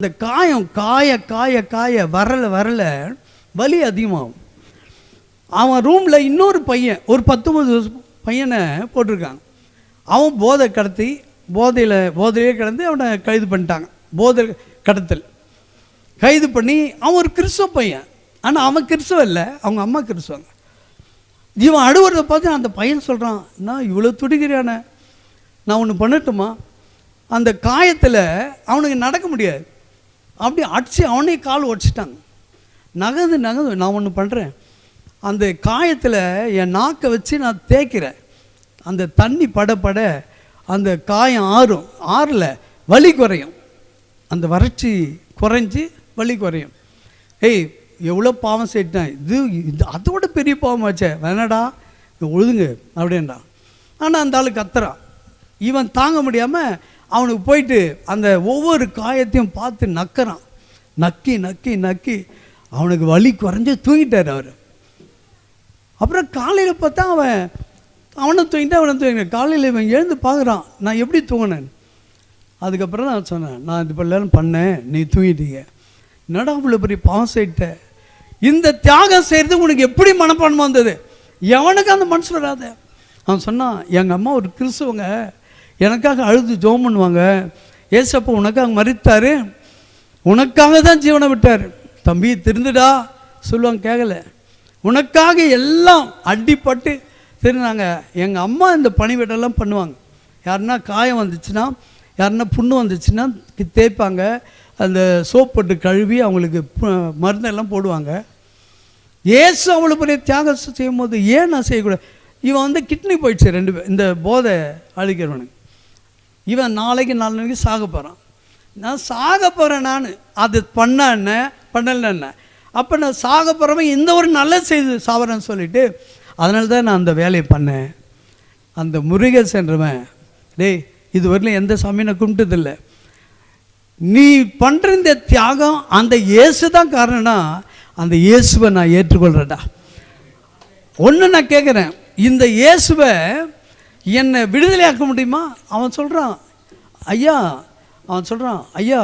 இந்த காயம் காய காய காய வரல வலி அதிகமாகும். அவன் ரூமில் இன்னொரு பையன் ஒரு 19 பையனை போட்டிருக்காங்க. அவன் போதை கடத்தி போதையிலே கிடந்து அவனை கைது பண்ணிட்டாங்க. போதை கடத்தல் கைது பண்ணி அவன் ஒரு கிறிஸ்தவ பையன். ஆனால் அவன் கிறிஸ்தவ இல்லை, அவங்க அம்மா கிறிஸ்தவங்க. இவன் அழுவுறதை பார்த்து அந்த பையன் சொல்கிறான், நான் இவ்வளோ துடிக்கிறியானே, நான் ஒன்று பண்ணட்டுமா? அந்த காயத்தில் அவனுக்கு நடக்க முடியாது, அப்படி அடித்து அவனே கால் உடச்சிட்டாங்க. நகது நான் ஒன்று பண்ணுறேன், அந்த காயத்தில் என் நாக்கை வச்சு நான் தேய்க்கிறேன், அந்த தண்ணி பட அந்த காயம் ஆறல வலி குறையும், அந்த வறட்சி குறைஞ்சி வலி குறையும். ஏய் எவ்வளோ பாவம் செய்யிட்டேன், இது அதோட பெரிய பாவம் ஆச்சே, வேணாடா ஒழுதுங்க அப்படின்றான். ஆனால் அந்த ஆள் கத்துறான். இவன் தாங்க முடியாமல் அவனுக்கு போயிட்டு அந்த ஒவ்வொரு காயத்தையும் பார்த்து நக்கிறான். நக்கி நக்கி நக்கி அவனுக்கு வலி குறைஞ்சி தூங்கிட்டார் அவர். அப்புறம் காலையில் பார்த்தா அவனும் தூங்கிட்டான். காலையில் இவன் எழுந்து பார்க்குறான், நான் எப்படி தூங்கினேன். அதுக்கப்புறம் நான் சொன்னேன், நான் இது பண்ணலன்னு பண்ணேன், நீ தூங்கிட்டீங்க, என்னடா அவ்வளோ பெரிய பாவம் செய்யிட்ட. இந்த தியாகம் செய்கிறது உனக்கு எப்படி மனப்பான்மை வந்தது? எவனுக்கு அந்த மனசு வராத. அவன் சொன்னான், எங்கள் அம்மா ஒரு கிறிஸ்தவங்க, எனக்காக அழுது ஜெபம் பண்ணுவாங்க, ஏசப்பா உனக்காக மரித்தார், உனக்காக தான் ஜீவனை விட்டார், தம்பி திருந்துடா சொல்லுவாங்க. கேட்கல, உனக்காக எல்லாம் அடிப்பட்டு திருந்தாங்க. எங்கள் அம்மா இந்த பணிவிடெல்லாம் பண்ணுவாங்க. யாருன்னா காயம் வந்துச்சுன்னா, யாருன்னா புண்ணு வந்துச்சுன்னா தேய்ப்பாங்க, அந்த சோப் போட்டு கழுவி அவங்களுக்கு மருந்தெல்லாம் போடுவாங்க. ஏசு அவ்வளோ பெரிய தியாகம் செய்யும் போது ஏன் நான் செய்யக்கூடாது? இவன் கிட்னி போயிடுச்சு 2 பேர், இந்த போதை அழிக்கிறவனுக்கு. இவன் நாளைக்கு சாக போகிறான். நான் சாக போகிறேன், நான் அது பண்ண என்ன பண்ணல என்ன, அப்போ நான் சாக போகிறவன் இந்த ஒரு நல்ல செய்து சாவரேன்னு சொல்லிட்டு, அதனால தான் நான் அந்த வேலையை பண்ணேன். அந்த முருகேசன்றவன், டேய் இதுவரையிலும் எந்த சாமியை நான் கும்பிட்டதில்லை, நீ பண்ணுற இந்த தியாகம் அந்த இயேசு தான் காரணம்னா அந்த இயேசுவை நான் ஏற்றுக்கொள்கிறேன்டா. ஒன்று நான் கேட்குறேன், இந்த இயேசுவை என்னை விடுதலையாக்க முடியுமா? அவன் சொல்கிறான், ஐயா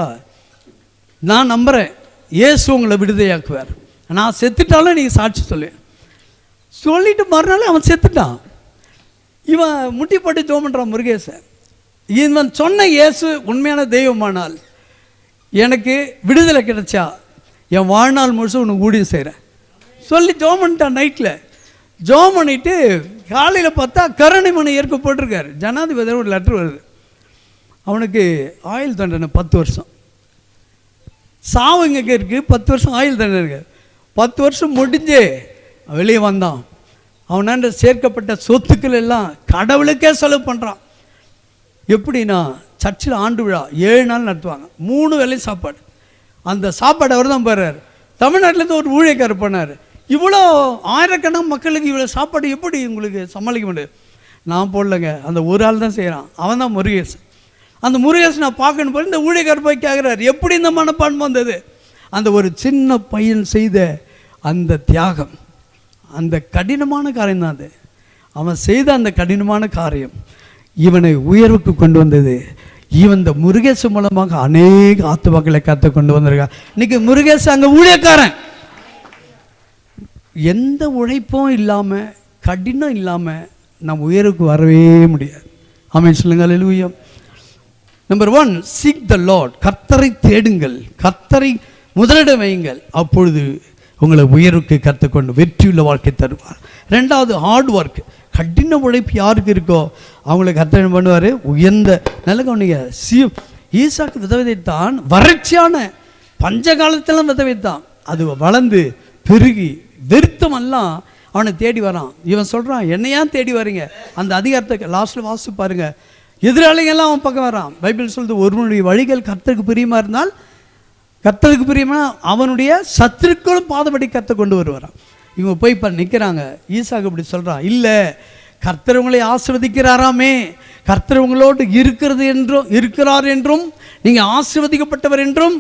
நான் நம்புகிறேன் இயேசு உங்களை விடுதலையாக்குவார், நான் செத்துட்டாலும் நீங்கள் சாட்சி சொல்லிட்டு மறுநாள் அவன் செத்துட்டான். இவன் முட்டி போட்டு ஜெபம் பண்ணுறான் முருகேசன். இவன் சொன்ன இயேசு உண்மையான தெய்வமானால் எனக்கு விடுதலை கிடைச்சா என் வாழ்நாள் முழுசும் உனக்கு ஊழியம் செய்கிறேன் சொல்லி ஜெபம் பண்ணிட்டான். நைட்டில் ஜெபம் பண்ணிவிட்டு காலையில் பார்த்தா கருணைமனை ஏற்க போட்டிருக்காரு. ஜனாதிபதியோட ஒரு லெட்ரு வருது. அவனுக்கு ஆயுள் தண்டனை 10 வருஷம். சாவு இங்கே இருக்குது, 10 வருஷம் ஆயுள் தண்டனை இருக்குது. 10 வருஷம் முடிஞ்சே வெளியே வந்தான். அவனாண்ட சேர்க்கப்பட்ட சொத்துக்கள் எல்லாம் கடவுளுக்கே செலவு பண்ணுறான். எப்படின்னா, சர்ச்சில் ஆண்டு விழா 7 நாள் நடத்துவாங்க, 3 வேளை சாப்பாடு. அந்த சாப்பாடு அவர் தான் போடுறார். தமிழ்நாட்டிலேருந்து ஒரு ஊழியக்காரர் பண்ணார். இவ்வளோ ஆயிரக்கணக்கான மக்களுக்கு இவ்வளோ சாப்பாடு எப்படி உங்களுக்கு சமாளிக்க முடியாது? நான் போடலைங்க, அந்த ஒரு ஆள் தான் செய்கிறான், அவன் தான் முருகேசன். அந்த முருகேசன் நான் பார்க்கணும் போய் இந்த ஊழியக்காரர் போய் கேட்குறாரு, எப்படி இந்த மனப்பான்மை வந்தது? அந்த ஒரு சின்ன பையன் செய்த அந்த தியாகம், அந்த கடினமான காரியம் தான் அது. அவன் செய்த அந்த கடினமான காரியம் இவனை உயர்வுக்கு கொண்டு வந்தது. இவன் இந்த முருகேசன் மூலமாக அநேக ஆத்துமாக்களை கற்று கொண்டு வந்திருக்கான். இன்னைக்கு முருகேசன் அங்கே ஊழியக்காரன். எந்த உழைப்பும் இல்லாமல் கடினம் இல்லாமல் நம்ம உயர்வுக்கு வரவே முடியாது. ஆமென் சொல்லுங்கள், hallelujah. Number 1, seek the lord. கர்த்தரை தேடுங்கள், கர்த்தரை முதலிட வையுங்கள், அப்பொழுது உங்களை உயர்வுக்கு கற்றுக்கொண்டு வெற்றியுள்ள வாழ்க்கை தருவார். 2வது, ஹார்ட் ஒர்க். கடின உழைப்பு யாருக்கு இருக்கோ அவங்களுக்கு கர்த்தர் பண்ணுவார் உயர்ந்த நல்ல கவனிங்க. ஈசாக்கு விதவைத்தான், வறட்சியான பஞ்ச காலத்திலும் விதவைத்தான். அது வளர்ந்து பெருகி வெறுத்தமெல்லாம் அவனை தேடி வரான். இவன் சொல்கிறான், என்னையா தேடி வரீங்க? அந்த அதிகாரத்தை லாஸ்ட்டில் வாசித்து பாருங்க. எதிராளிகள்லாம் அவன் பக்கம் வரான். பைபிள் சொல்லுது, ஒருவனுடைய வழிகள் கர்த்தருக்கு பிரியமாக இருந்தால், கர்த்தருக்கு பிரியமா அவனுடைய சத்துருக்களும் பாதபடி கர்த்த கொண்டு வருவாரான். இவங்க போய் இப்போ நிற்கிறாங்க. ஈசாக்கு இப்படி சொல்கிறான், இல்லை கர்த்தர் உங்களை ஆசீர்வதிக்கிறாராமே, கர்த்தர் உங்களோடு இருக்கிறார் என்றும் நீங்கள் ஆசீர்வதிக்கப்பட்டவர் என்றும்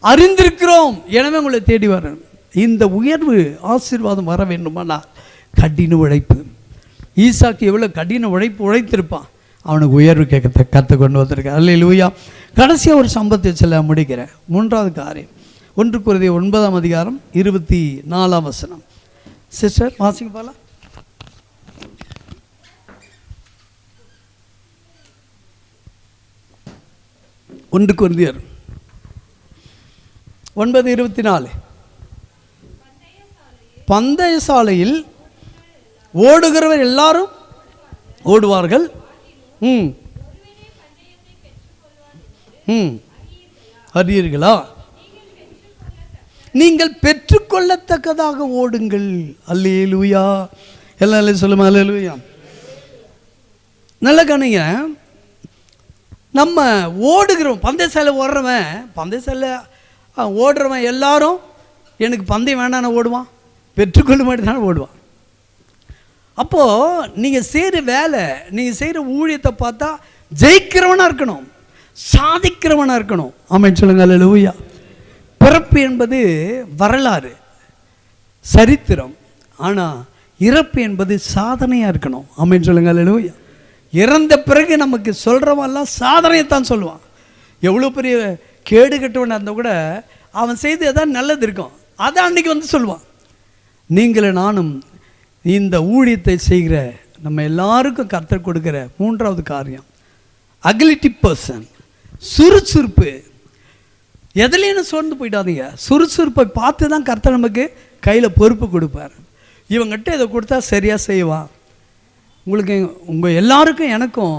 அறிந்திருக்கிறோம், எனவே உங்களை தேடி வரணும். இந்த உயர்வு ஆசீர்வாதம் வர வேண்டுமானால் கடின உழைப்பு. ஈசாக்கு எவ்வளோ கடின உழைத்திருப்பான், அவனுக்கு உயர்வு கற்றுக்கொண்டு வந்திருக்கான். அல்லேலூயா. கடைசியாக ஒரு சம்பவத்தை சொல்ல முடிக்கிறேன். 3வது காரியம் 1 கொரிந்தியர் 9ஆம் அதிகாரம் 24ஆம் வசனம். சிஸ்டர் வாசிங்க போகலாம். 1 கொரிந்தியர் 9:24. பந்தய சாலையில் ஓடுகிறவர் எல்லாரும் ஓடுவார்கள். அறியீர்களா? நீங்கள் பெற்றுக்கொள்ளத்தக்கதாக ஓடுங்கள். அல்லேலூயா. எல்லாம் சொல்லுமா அல்லேலூயா. நல்ல கவனிங்க. நம்ம ஓடுகிறோம், பந்தயசாலை ஓடுறவன், பந்தயசாலை ஓடுறவன் எல்லாரும் எனக்கு பந்தயம் வேண்டான ஓடுவான், பெற்றுக்கொள்ள மாட்டேதானே ஓடுவான். அப்போது நீங்கள் செய்கிற வேலை, நீங்கள் செய்கிற ஊழியத்தை பார்த்தா ஜெயிக்கிறவனாக இருக்கணும், சாதிக்கிறவனாக இருக்கணும். ஆமென் சொல்லுங்க அல்லேலூயா. பிறப்பு என்பது வரலாறு, சரித்திரம். ஆனால் இறப்பு என்பது சாதனையாக இருக்கணும். ஆமென் சொல்லுங்க அல்லேலூயா. இறந்த பிறகு நமக்கு சொல்கிறவெல்லாம் சாதனையைத்தான் சொல்லுவான். எவ்வளோ பெரிய கேடு கட்டுவனாக இருந்தால் கூட அவன் செய்து எதாவது நல்லது இருக்கும், அதை அன்றைக்கி வந்து சொல்லுவான். நீங்களும் நானும் இந்த ஊழியத்தை செய்கிற நம்ம எல்லாருக்கும் கர்த்தர் கொடுக்குற 3வது காரியம் அகிலிட்டி பர்சன், சுறுசுறுப்பு. எதுலேயும் சோர்ந்து போயிட்டாதீங்க. சுறுசுறுப்பை பார்த்து தான் கர்த்தர் நமக்கு கையில் பொறுப்பு கொடுப்பார். இவங்ககிட்ட இதை கொடுத்தா சரியாக செய்வான். உங்களுக்கு உங்கள் எல்லாருக்கும் எனக்கும்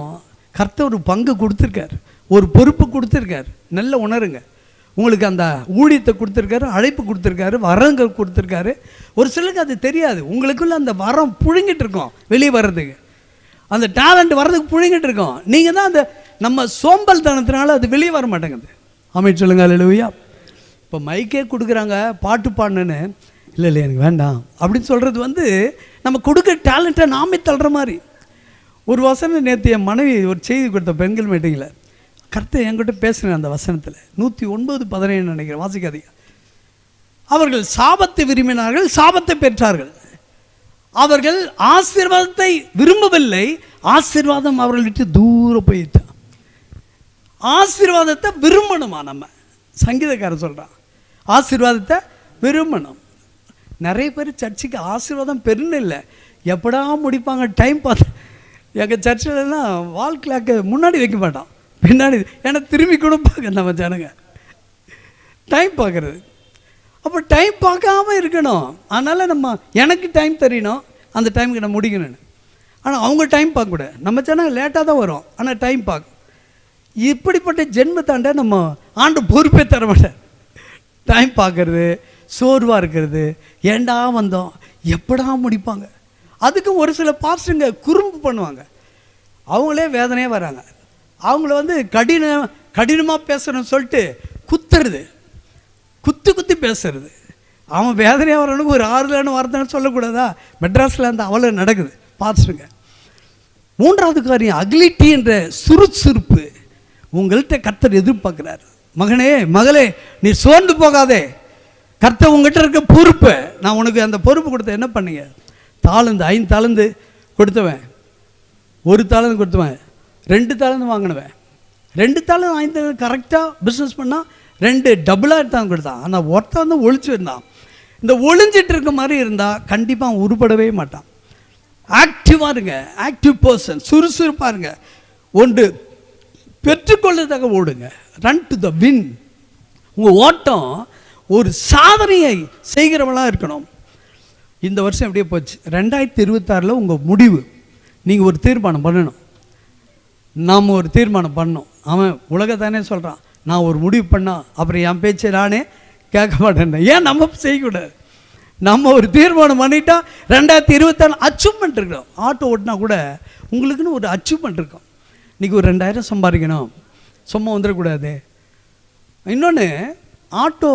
கர்த்தர் ஒரு பங்கு கொடுத்துருக்கார், ஒரு பொறுப்பு கொடுத்துருக்கார். நல்ல உணருங்க. உங்களுக்கு அந்த ஊழியத்தை கொடுத்துருக்காரு, அழைப்பு கொடுத்துருக்காரு, வரங்கள் கொடுத்துருக்காரு. ஒரு சிலருக்கு அது தெரியாது. உங்களுக்குள்ள அந்த வரம் புழுங்கிட்டு இருக்கோம், வெளியே வர்றதுக்கு அந்த டேலண்ட் வர்றதுக்கு புழுங்கிட்டு இருக்கோம். நீங்கள் தான் அந்த நம்ம சோம்பல் தனத்தினால அது வெளியே வர மாட்டேங்குது. ஆமென் சொல்லுங்க அல்லேலூயா. இப்போ மைக்கே கொடுக்குறாங்க பாட்டு பாடணுன்னு, இல்லை இல்லை எனக்கு வேண்டாம் அப்படின்னு சொல்கிறது வந்து நம்ம கொடுக்குற டேலண்ட்டை நாமே தள்ளுற மாதிரி. ஒரு வசனம் நேற்று என் மனைவி ஒரு செய்தி கொடுத்த பெண்கள் மீட்டிங்கில் கர்த்தர் என்கிட்ட பேசுகிறேன். அந்த வசனத்தில் 109:17 நினைக்கிறேன், வாசிக்காதீங்க. அவர்கள் சாபத்தை விரும்பினார்கள், சாபத்தை பெற்றார்கள். அவர்கள் ஆசீர்வாதத்தை விரும்பவில்லை, ஆசீர்வாதம் அவர்கள் விட்டு தூரம் போயிட்டான். ஆசீர்வாதத்தை விரும்பணுமா? நம்ம சங்கீதக்காரர் சொல்கிறான் ஆசீர்வாதத்தை விரும்பணும். நிறைய பேர் சர்ச்சுக்கு ஆசீர்வாதம் பெருன்னு இல்லை, எப்படா முடிப்பாங்க டைம் பார்த்து. எங்கள் சர்ச்சிலலாம் வால் கிளாக்கு முன்னாடி வைக்க மாட்டான், பின்னாடி. ஏன்னா திரும்பி கூட பார்க்க நம்ம ஜனங்க டைம் பார்க்குறது. அப்போ டைம் பார்க்காம இருக்கணும். அதனால் நம்ம எனக்கு டைம் தெரியணும், அந்த டைமுக்கு நான் முடிக்கணும்னு. ஆனால் அவங்க டைம் பார்க்கக்கூடாது. நம்ம ஜனங்க லேட்டாக தான் வரும், ஆனால் டைம் பார்க்கும். இப்படிப்பட்ட ஜென்மத்தாண்ட நம்ம ஆண்டு பொறுப்பே தர மாட்டேன். டைம் பார்க்குறது, சோர்வாக இருக்கிறது, ஏண்டா வந்தோம், எப்படா முடிப்பாங்க. அதுக்கும் ஒரு சில பாஸ்டருங்க குறும்பு பண்ணுவாங்க, அவங்களே வேதனையாக வராங்க. அவங்கள வந்து கடினமாக பேசுகிறேன்னு சொல்லிட்டு குத்துறது, குத்தி பேசுறது. அவன் வேதனையாக வரவனுக்கு ஒரு ஆறுதலான வார்த்தைன்னு சொல்லக்கூடாதா? மெட்ராஸில் அந்த அவ்வளோ நடக்குது பாஸ்டருங்க. 3வது காரியம் அகிலிட்டி என்ற சுறுசுறுப்பு. உங்கள்கிட்ட கர்த்தர் எதிர்பார்க்குறாரு. மகனே மகளே, நீ சோர்ந்து போகாதே. கர்த்தர் உங்கள்கிட்ட இருக்க பொறுப்பை, நான் உனக்கு அந்த பொறுப்பு கொடுத்த என்ன பண்ணீங்க? தாளந்து 5 தாளந்து கொடுத்தவன், 1 தாளந்து கொடுத்தவன், 2 தாளந்து வாங்கினவன், 2 தாளந்து 5 தாளந்து கரெக்டாக பிஸ்னஸ் பண்ணால் 2 டபுளாக எடுத்தாங்க கொடுத்தான். ஆனால் ஒருத்தன் வந்து ஒழிச்சு இருந்தான். இந்த ஒளிஞ்சிட்டு இருக்க மாதிரி இருந்தால் கண்டிப்பாக உருப்படவே மாட்டான். ஆக்டிவாக இருங்க, ஆக்டிவ் பர்சன், சுறுசுறுப்பாக இருங்க. ஒன்று பெற்றுக்கொள்ளதாக ஓடுங்க, ரன் டு த வின். உங்கள் ஓட்டம் ஒரு சாதனையை செய்கிறவளாக இருக்கணும். இந்த வருஷம் எப்படியே போச்சு. 2026 உங்கள் முடிவு, நீங்கள் ஒரு தீர்மானம் பண்ணணும். நாம் ஒரு தீர்மானம் பண்ணணும். அவன் உலகத்தானே சொல்கிறான், நான் ஒரு முடிவு பண்ணால் அப்புறம் என் பேச்சை நானே கேட்க மாட்டேன். ஏன் நம்ம செய்யக்கூடாது? நம்ம ஒரு தீர்மானம் பண்ணிட்டா 2026 அச்சீவ்மெண்ட் இருக்கணும். ஆட்டோ ஓட்டினா கூட உங்களுக்குன்னு ஒரு அச்சீவ்மெண்ட் இருக்கும். இன்றைக்கி ஒரு 2000 சம்பாதிக்கணும், சும்மா வந்துடக்கூடாது. இன்னொன்று, ஆட்டோ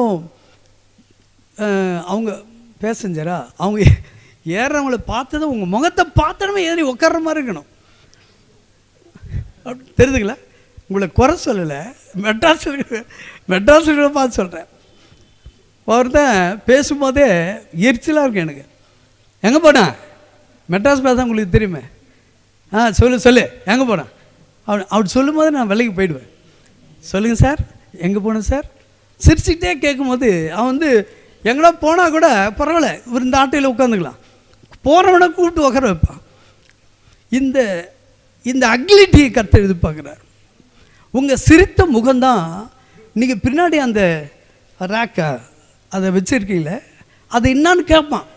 அவங்க பேசஞ்சரா, அவங்க ஏறுறவங்கள பார்த்ததும் உங்கள் முகத்தை பார்த்தனமே ஏறி உட்கார்ற மாதிரி இருக்கணும். அப்படி தெரியுதுங்களா? உங்களை குறை சொல்லலை, மெட்ராஸில் பார்த்து சொல்கிறேன். ஒருத்தன் பேசும்போதே எரிச்சலாக இருக்கும் எனக்கு. எங்கே போனேன்? மெட்ராஸ் பேச உங்களுக்கு தெரியுமே. சொல்லு எங்கே போனேன்? அப்படி சொல்லும் போது நான் விலைக்கு போயிடுவேன். சொல்லுங்கள் சார், எங்கே போகணும் சார்? சிரிச்சுக்கிட்டே கேட்கும்போது அவன் வந்து எங்கடா போனால் கூட பரவாயில்ல, இவர் இந்த ஆட்டையில் உட்காந்துக்கலாம், போகிறவனை கூப்பிட்டு உட்கார வைப்பான். இந்த இந்த அக்லிட்டியை கர்த்தர் எதிர்பார்க்குறார். உங்கள் சிரித்த முகம்தான் நீங்கள் பின்னாடி அந்த ரேக்கை அதை வச்சுருக்கீங்களே, அது என்னான்னு கேட்பான்.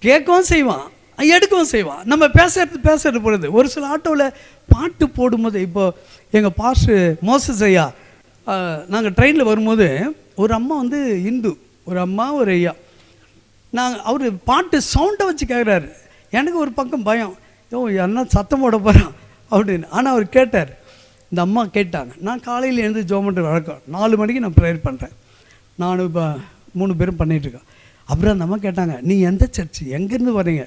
கேட்கவும் செய்வான், எடுக்கவும் செய்வான். நம்ம பேசுறது பொழுது ஒரு சில ஆட்டோவில் பாட்டு போடும்போது, இப்போ எங்கள் பாஸ்டர் மோசஸ் ஐயா நாங்கள் ட்ரெயினில் வரும்போது ஒரு அம்மா வந்து இந்து, ஒரு அம்மா ஒரு ஐயா, அவர் பாட்டு சவுண்டை வச்சு கேட்குறாரு. எனக்கு ஒரு பக்கம் பயம், என்ன சத்தம் போட போகிறான் அப்படின்னு. ஆனால் அவர் கேட்டார். இந்த அம்மா கேட்டாங்க. நான் காலையில் எழுந்து ஜெபம் பண்ணுற வழக்கம், 4 மணிக்கு நான் ப்ரேயர் பண்ணுறேன். நான் இப்போ 3 பேரும் பண்ணிகிட்ருக்கேன். அப்புறம் அந்த அம்மா கேட்டாங்க, நீ எந்த சர்ச்சு, எங்கேருந்து வரீங்க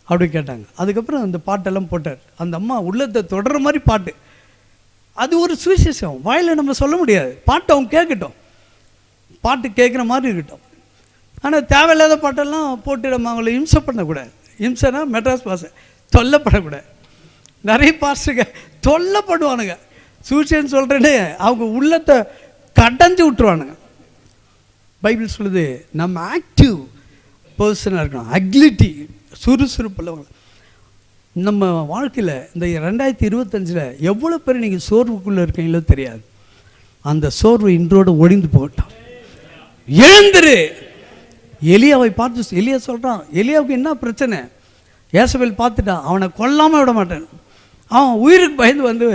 அப்படி கேட்டாங்க. அதுக்கப்புறம் அந்த பாட்டெல்லாம் போட்டார். அந்த அம்மா உள்ளத்தை தொடர்ற மாதிரி பாட்டு. அது ஒரு சுவிசேஷம், வாயில் நம்ம சொல்ல முடியாது. பாட்டு அவங்க கேட்கட்டும், பாட்டு கேட்குற மாதிரி இருக்கட்டும். ஆனால் தேவையில்லாத பாட்டெல்லாம் போட்டு நம்ம அவங்கள இம்சை பண்ணக்கூடாது. இம்சைனா மெட்ராஸ் பாஷை, தொல்லைப்படக்கூடாது. நிறைய பாஸ்டுங்க தொல்லைப்படுவானுங்க. சுவிசேஷம் சொல்கிறேன்னு அவங்க உள்ளத்தை கடைஞ்சி விட்டுருவானுங்க. பைபிள் சொல்லுது நம்ம ஆக்டிவ் பர்சனாக இருக்கணும். அக்லிட்டி, சுறுசுறுப்புள்ளவங்க. நம்ம வாழ்க்கையில் இந்த 2025 எவ்வளோ பேர் நீங்கள் சோர்வுக்குள்ளே இருக்கீங்களோ தெரியாது. அந்த சோர்வு இன்றோடு ஒழிந்து போகட்டும். எழுந்துரு. எலியாவை பார்த்து எலியா சொல்கிறான், எலியாவுக்கு என்ன பிரச்சனை? ஏசபேல் பார்த்துட்டான், அவனை கொல்லாமல் விட மாட்டேன். அவன் உயிருக்கு பயந்து வந்து,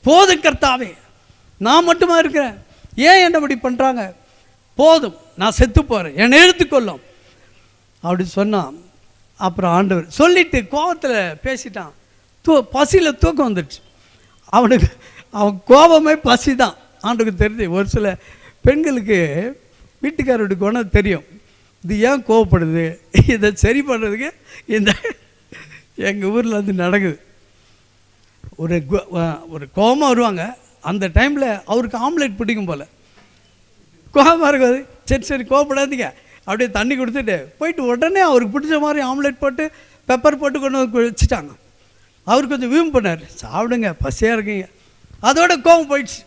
போதும் கர்த்தாவே, நான் மட்டுமா இருக்கிறேன், ஏன் என்ன இப்படி பண்ணுறாங்க, போதும், நான் செத்து போகிறேன், என்னை எடுத்துக்கொள்ளும் அப்படி சொன்னான். அப்புறம் ஆண்டவர் சொல்லிட்டு கோபத்தில் பேசிட்டான். பசியில் தூக்கம் வந்துடுச்சு அவனுக்கு. அவன் கோபமே பசி தான். ஆண்டவருக்கு தெரிஞ்சு ஒரு சில பெண்களுக்கு வீட்டுக்காரருடைய குணம் தெரியும். இது ஏன் கோவப்படுது, இதை சரி பண்ணுறதுக்கு இந்த எங்கள் ஊரில் வந்து நடக்குது. ஒரு கோபமாக வருவாங்க. அந்த டைமில் அவருக்கு ஆம்லேட் பிடிக்கும் போல், கோபமாக இருக்காது. சரி கோவப்படாதீங்க, அப்படியே தண்ணி கொடுத்துட்டு போயிட்டு உடனே அவருக்கு பிடிச்ச மாதிரி ஆம்லேட் போட்டு பெப்பர் போட்டு கொண்டு வந்து வச்சுட்டாங்க. அவர் கொஞ்சம் வியூம் பண்ணார், சாப்பிடுங்க பசியாக இருக்கீங்க. அதோட கோபம் போயிடுச்சு.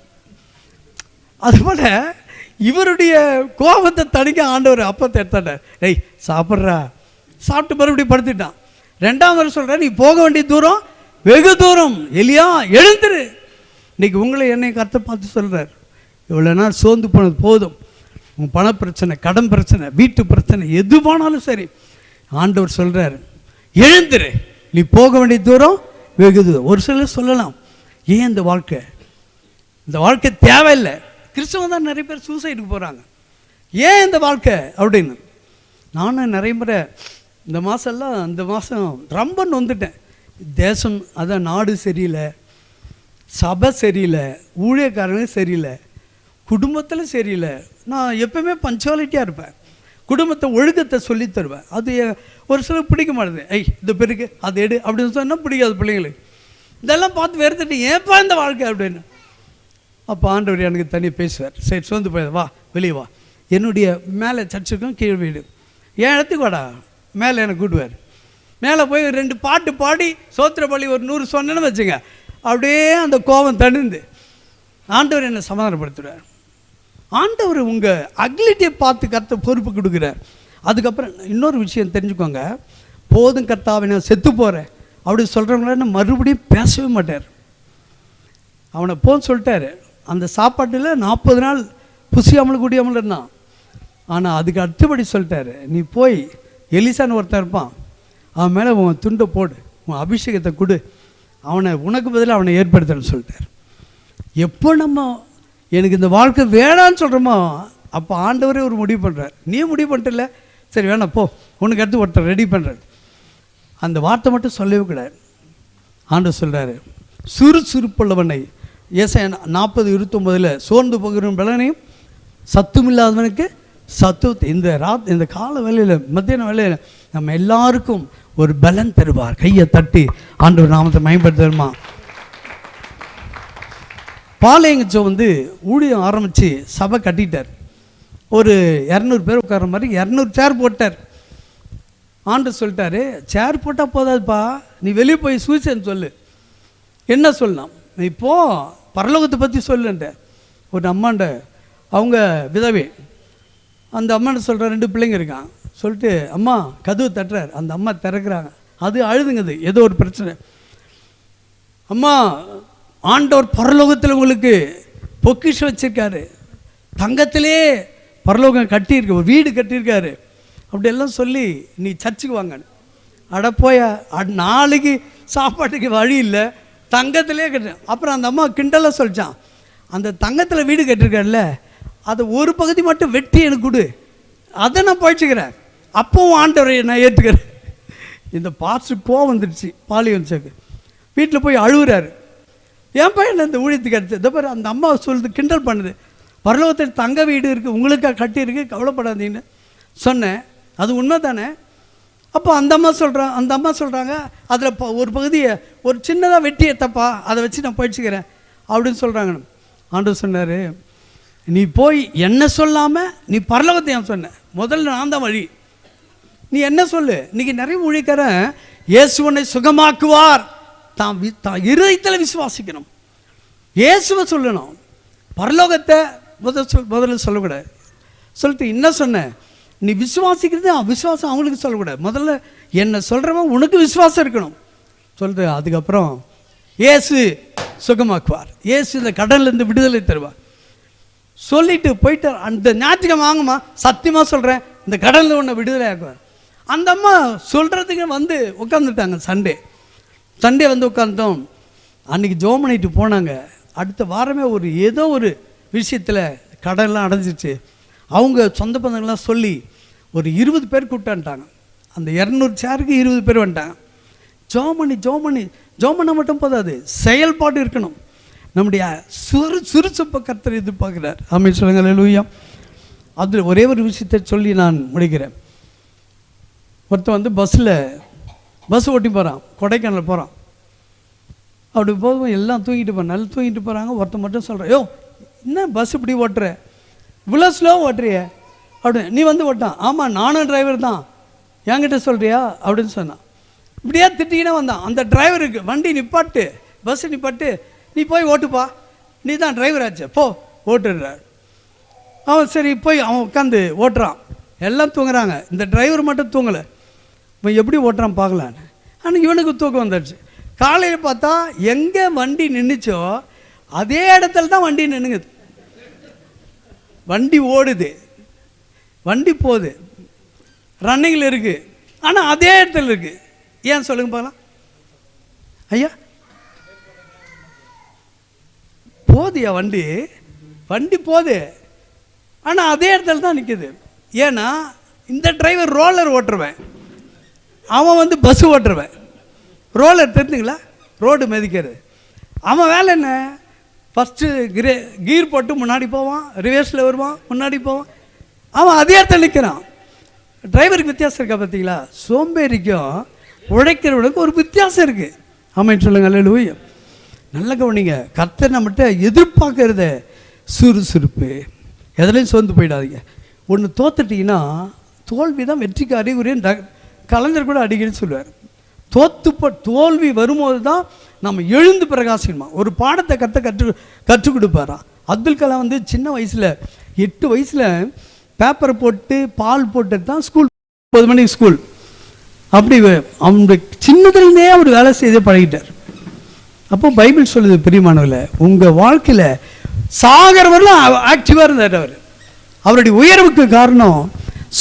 அதுபோல் இவருடைய கோபத்தை தணிக்க ஆண்டவர் அப்பத்தை எடுத்தாட்டார். ஏய் சாப்பிட்றா, சாப்பிட்டு மறுபடியும் படுத்துட்டான். 2ஆம் முறை சொல்கிறேன், நீ போக வேண்டிய தூரம் வெகு தூரம், எலியா எழுந்துரு. இன்றைக்கி உங்களை என்னை கர்த்தர் பார்த்து சொல்கிறார், இவ்வளோ நாள் சோர்ந்து போனது போதும். உங்கள் பண பிரச்சனை, கடன் பிரச்சனை, வீட்டு பிரச்சனை, எது போனாலும் சரி, ஆண்டவர் சொல்கிறார் எழுந்துரு, நீ போக வேண்டிய தூரம் வெகு தூரம். ஒரு சிலர் சொல்லலாம், ஏன் இந்த வாழ்க்கை தேவையில்லை. கிறிஸ்தவம் தான் நிறைய பேர் சூசைடுக்கு போகிறாங்க, ஏன் இந்த வாழ்க்கை அப்படின்னு. நானும் நிறைய முறை இந்த மாதம் ரொம்ப நொந்துட்டேன். தேசம் அதான், நாடு சரியில்லை, சபை சரியில்லை, ஊழியக்காரங்க சரியில்லை, குடும்பத்தில் சரியில்லை. நான் எப்பவுமே பஞ்சுவாலிட்டியாக இருப்பேன், குடும்பத்தை ஒழுக்கத்தை சொல்லி தருவேன். அது ஒரு சிலருக்கு பிடிக்க மாட்டேது. இது பெருக்கு அது எடு அப்படின்னு சொன்னால் பிடிக்காது பிள்ளைங்களுக்கு. இதெல்லாம் பார்த்து வெறுத்துட்டு ஏன்ப்பா இந்த வாழ்க்கை அப்படின்னு. அப்போ ஆண்டவர் எனக்கு தனியாக பேசுவார். சரி சோர்ந்து போய் வா, வெளியே வா, என்னுடைய மேலே சர்ச்சுக்கும் கீழ் வீடு, என் இடத்துக்கு வாடா, மேலே எனக்கு கூட்டுவார். மேலே போய் 2 பாட்டு பாடி சோத்திர பள்ளி ஒரு 100 சொன்னேன்னு வச்சுங்க, அப்படியே அந்த கோபம் தணிந்து ஆண்டவர் என்னை சமாதானப்படுத்துகிறார். ஆண்டவர் உங்கள் அக்லிட்டியை பார்த்து கர்த்த பொறுப்பு கொடுக்குறார். அதுக்கப்புறம் இன்னொரு விஷயம் தெரிஞ்சுக்கோங்க, போதும் கர்த்தாவை நான் செத்து போகிறேன் அப்படி சொல்கிறவங்கள மறுபடியும் பேசவே மாட்டார். அவனை போன்னு சொல்லிட்டாரு. அந்த சாப்பாட்டில் 40 நாள் புசியாமல் குடியாமல் இருந்தான். ஆனால் அதுக்கு அடுத்தபடி சொல்லிட்டாரு, நீ போய் எலிசான்னு ஒருத்தன் இருப்பான், அவன் மேலே உன் துண்டை போடு, உன் அபிஷேகத்தை கொடு, அவனை உனக்கு பதிலாக அவனை ஏற்படுத்தணும்னு சொல்லிட்டார். எப்போ நம்ம எனக்கு இந்த வாழ்க்கை வேணான்னு சொல்கிறோமோ அப்போ ஆண்டவரே ஒரு முடிவு பண்ணுறார். நீ முடிவு பண்ணிட்டல, சரி வேணாம் போ, உனக்கு அடுத்து ஒருத்தர் ரெடி பண்ணுறாரு. அந்த வார்த்தை மட்டும் சொல்லவே கூடாது. ஆண்டவர் சொல்கிறாரு, சுறுசுறுப்புள்ளவனை, ஏசாயா 40:29 சோர்ந்து போகிற பலனையும் சத்துமில்லாதவனுக்கு சத்துவத்தை. இந்த கால வேலையில், மத்தியான வேலையில் நம்ம எல்லாருக்கும் ஒரு பலன் தருவார். கையை தட்டி ஆண்டவர் நாமத்தை மேம்படுத்தணுமா. பாளையங்கச்சோ ஊழியம் ஆரம்பித்து சபை கட்டிட்டார். ஒரு 200 பேர் உட்கார மாதிரி 200 சேர் போட்டார். ஆண்டு சொல்லிட்டாரு, சேர் போட்டால் போதாதுப்பா, நீ வெளியே போய் சுவிசேஷம் சொல்லு. என்ன சொல்லலாம், நீ போ பரலோகத்தை பற்றி சொல்லுன்ற ஒரு அம்மாண்ட, அவங்க விதவை. அந்த அம்மாண்ட சொல்கிற 2 பிள்ளைங்க இருக்கான். சொல்லிட்டு அம்மா கதவு தட்டுறார். அந்த அம்மா திறக்கிறாங்க. அது அழுதுங்குது, ஏதோ ஒரு பிரச்சனை. அம்மா, ஆண்டவர் பரலோகத்தில் உங்களுக்கு பொக்கிஷம் வச்சிருக்காரு, தங்கத்திலே பரலோகம் கட்டியிருக்கு, ஒரு வீடு கட்டியிருக்காரு அப்படியெல்லாம் சொல்லி நீ சர்ச்சுக்கு வாங்க. அட போயா, நாளைக்கு சாப்பாட்டுக்கு வழி இல்லை, தங்கத்திலே கட்டு. அப்புறம் அந்த அம்மா கிண்டலாக சொல்லிச்சான், அந்த தங்கத்தில் வீடு கட்டியிருக்காருல்ல, அதை ஒரு பகுதி மட்டும் வெட்டி எனக்கு கொடு, அதை நான் பழிச்சுக்கிறேன், அப்போவும் ஆண்டவரை நான் ஏற்றுக்கிறேன். இந்த பாஸ்டர் கோவம் வந்துடுச்சு. பாலியன்ஸுக்கு வீட்டில் போய் அழுகுறாரு. என் பையன் இந்த ஊழியத்துக்கு எடுத்து இதை பாரு, அந்த அம்மா சொல்லுது, கிண்டல் பண்ணுது, பரலோகத்தில் தங்க வீடு இருக்குது, உங்களுக்காக கட்டியிருக்கு, கவலைப்படாதீங்கன்னு சொன்னேன். அது உண்மை தானே? அப்போ அந்த அம்மா சொல்கிறாங்க அதில் ஒரு பகுதியை ஒரு சின்னதாக வெட்டி எடுத்தப்பா, அதை வச்சு நான் பழிச்சுக்கிறேன் அப்படின்னு சொல்கிறாங்க. ஆண்டவர் சொன்னார், நீ போய் என்ன சொல்லாமல் நீ பரலோகத்தை ஏன் சொன்ன? முதல்ல நான் தான் வழி, நீ என்ன சொல்லு. இன்றைக்கி நிறைய ஊழியக்காரன் இயேசுவனை சுகமாக்குவார், தான் இருதயத்தில் விசுவாசிக்கணும், இயேசுவை சொல்லணும், பரலோகத்தை முதல்ல சொல்லக்கூடாது. சொல்லிட்டு என்ன சொன்ன, நீ விசுவாசிக்கிறது விசுவாசம் அவங்களுக்கு சொல்லக்கூடாது, முதல்ல என்ன சொல்கிறவன் உனக்கு விசுவாசம் இருக்கணும் சொல்லிட்டு, அதுக்கப்புறம் இயேசு சுகமாக்குவார், இயேசு இந்த கடன்லேருந்து விடுதலை தருவார் சொல்லிட்டு போயிட்டு அந்த ஞாயிற்றுக்கிழமை வாங்கம்மா, சத்தியமாக சொல்கிறேன், இந்த கடலில் ஒன்று விடுதலை ஆக்குவார். அந்த அம்மா சொல்கிறதுக்கு வந்து உட்காந்துட்டாங்க. சண்டே வந்து உட்காந்தோம். அன்றைக்கி ஜோம் பண்ணிட்டு போனாங்க. அடுத்த வாரமே ஏதோ ஒரு விஷயத்தில் கடன்லாம் அடைஞ்சிச்சு. அவங்க சொந்த பந்தங்கள்லாம் சொல்லி ஒரு 20 பேர் கூப்பிட்டான்ட்டாங்க. அந்த 200 சேருக்கு 20 பேர் வந்துட்டாங்க. ஜோம் பண்ண மட்டும் போதாது, செயல்பாடு இருக்கணும். நம்முடைய சுறுசுறுப்பை கர்த்தர் எதிர்பார்க்கிறார். ஆமென் சொல்லுங்கள், அல்லேலூயா. அதில் ஒரே ஒரு விஷயத்தை சொல்லி நான் முடிக்கிறேன். ஒருத்தன் வந்து பஸ் ஓட்டி போகிறான், கொடைக்கானல் போகிறான். அப்படி போதும் எல்லாம் தூங்கிட்டு போகிறான், நல்லா தூங்கிட்டு போகிறாங்க. ஒருத்தன் மட்டும் சொல்கிறான், யோ என்ன பஸ் இப்படி ஓட்டுற, இவ்வளோ ஸ்லோ ஓட்டுறிய அப்படின்னு. நீ வந்து ஓட்டான், ஆமாம் நானும் டிரைவர் தான், என்கிட்ட சொல்கிறியா அப்படின்னு சொன்னான். இப்படியே திட்டிக்கினே வந்தான். அந்த டிரைவருக்கு வண்டி நிப்பாட்டு, பஸ்ஸு நிப்பாட்டு, நீ போய் ஓட்டுப்பா, நீ தான் டிரைவர் ஆச்சு, போ ஓட்டுறார். அவன் சரி போய் அவன் உட்காந்து ஓட்டுறான். எல்லாம் தூங்குறாங்க, இந்த டிரைவர் மட்டும் தூங்கலை. இவன் எப்படி ஓட்டுறான் பார்க்கலான்னு. ஆனால் இவனுக்கு தூக்கம் வந்துடுச்சு. காலையில் பார்த்தா எங்கே வண்டி நின்றுச்சோ அதே இடத்துல தான் வண்டி நின்றுங்குது. வண்டி ஓடுது, வண்டி போகுது, ரன்னிங்கில் இருக்குது, ஆனால் அதே இடத்துல இருக்குது. ஏன் சொல்லுங்க பார்க்கலாம் ஐயா? போதியா வண்டி போகுது, ஆனால் அதே இடத்துல தான் நிற்குது. ஏன்னா இந்த டிரைவர் ரோலர் ஓட்டுருவேன், அவன் வந்து பஸ்ஸு ஓட்டுருவேன். ரோலர் தெரிஞ்சுங்களா, ரோடு மிதிக்கிறது. அவன் வேலை என்ன, ஃபஸ்ட்டு கீர் போட்டு முன்னாடி போவான், ரிவர்ஸில் வருவான், முன்னாடி போவான். அவன் அதே இடத்துல நிற்கிறான். டிரைவருக்கு வித்தியாசம் இருக்கா பார்த்தீங்களா? சோம்பேறிக்கும் உழைக்கிறவனுக்கு ஒரு வித்தியாசம் இருக்குது. ஆமென் சொல்லுங்க, அல்லேலூயா. நல்ல கவனிங்க, கர்த்தர் நம்மகிட்ட எதிர்பார்க்கறத சுறுசுறுப்பு. எதுலையும் சோர்ந்து போயிடாதீங்க. ஒன்று தோத்துட்டிங்கன்னா தோல்வி தான் வெற்றிக்கு அறிகுறின்னு கலைஞர் கூட அடிக்கடி சொல்லுவார். தோல்வி வரும்போது தான் நம்ம எழுந்து பிரகாசிக்கணுமா. ஒரு பாடத்தை கற்றுக் கொடுப்பாரா. அப்துல் கலாம் வந்து சின்ன வயசில் 8 வயசில் பேப்பரை போட்டு பால் போட்டு தான் ஸ்கூல் 9 மணிக்கு ஸ்கூல். அப்படி அவனுடைய சின்னதுலேருந்தே அவர் வேலை செய்தே பழகிட்டார். அப்போ பைபிள் சொல்லுது, பிரியமானவர்களே, உங்கள் வாழ்க்கையில் சாகரவரெல்லாம் ஆக்டிவாக இருந்தார். அவருடைய உயர்வுக்கு காரணம்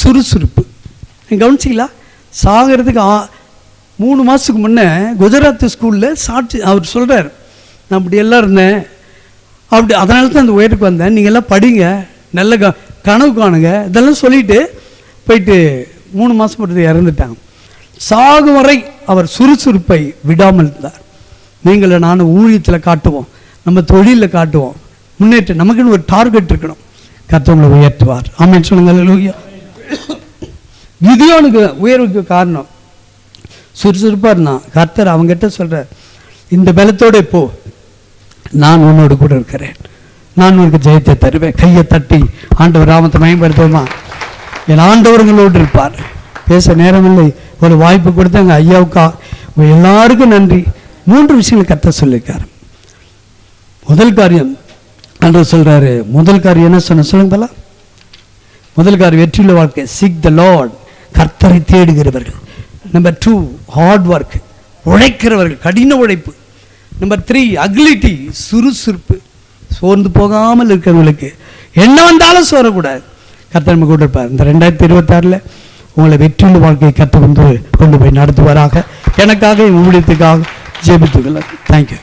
சுறுசுறுப்பு. நீங்கள் கவனிச்சிங்களா? சாகிறதுக்கு 3 மாதத்துக்கு முன்னே குஜராத் ஸ்கூலில் சாட்சி அவர் சொல்கிறார், நான் அப்படி எல்லாம் இருந்தேன், அப்படி அதனால தான் அந்த உயருக்கு வந்தேன், நீங்கள் எல்லாம் படிங்க, நல்ல கனவு காணுங்க, இதெல்லாம் சொல்லிட்டு போயிட்டு 3 மாதம் போட்டு இறந்துட்டாங்க. சாகும் வரை அவர் சுறுசுறுப்பை விடாமல் இருந்தார். நீங்கள நானும் ஊழியத்தில் காட்டுவோம், நம்ம தொழிலில் காட்டுவோம், முன்னேற்றம். நமக்குன்னு ஒரு டார்கெட் இருக்கணும். கர்த்தர் உயர்த்துவார். ஆமென் சொல்லுங்கள், அல்லேலூயா. கிதியோனுக்கு உயர்வுக்கு காரணம் சுறுசுறுப்பாக இருந்தான். கர்த்தர் அவங்ககிட்ட சொல்கிறார், இந்த பலத்தோடு போ, நான் உன்னோடு கூட இருக்கிறேன், நான் உனக்கு ஜெயத்தை தருவேன். கையை தட்டி ஆண்டவர் நாமத்தை மேம்படுத்துவோமா? என் ஆண்டவர்களோடு இருப்பார். பேச நேரமில்லை, ஒரு வாய்ப்பு கொடுத்தாங்க ஐயாவுக்கா எல்லாருக்கும் நன்றி. 3 விஷயங்கள் கர்த்தர் சொல்லியிருக்கார். முதல் காரியம் என்று சொல்கிறாரு. முதல் காரியம் என்ன சொல்லுங்க பல. முதல் காரியம் வெற்றியுள்ள வாழ்க்கை. சீக் த லார்ட், கர்த்தரை தேடுகிறவர்கள். நம்பர் 2 ஹார்ட் ஒர்க், உழைக்கிறவர்கள், கடின உழைப்பு. நம்பர் 3 அக்லிட்டி, சுறுசுறுப்பு, சோர்ந்து போகாமல் இருக்கிறவங்களுக்கு. என்ன வந்தாலும் சோரக்கூடாது. கர்த்தர் நம்ம கூட இருப்பார். இந்த 2026 உங்களை வெற்றியுள்ள வாழ்க்கையை கற்று கொண்டு போய் நடத்துவாராக. எனக்காக ஊழியத்துக்காக ஜெபித்துக்கலாம். தேங்க்யூ.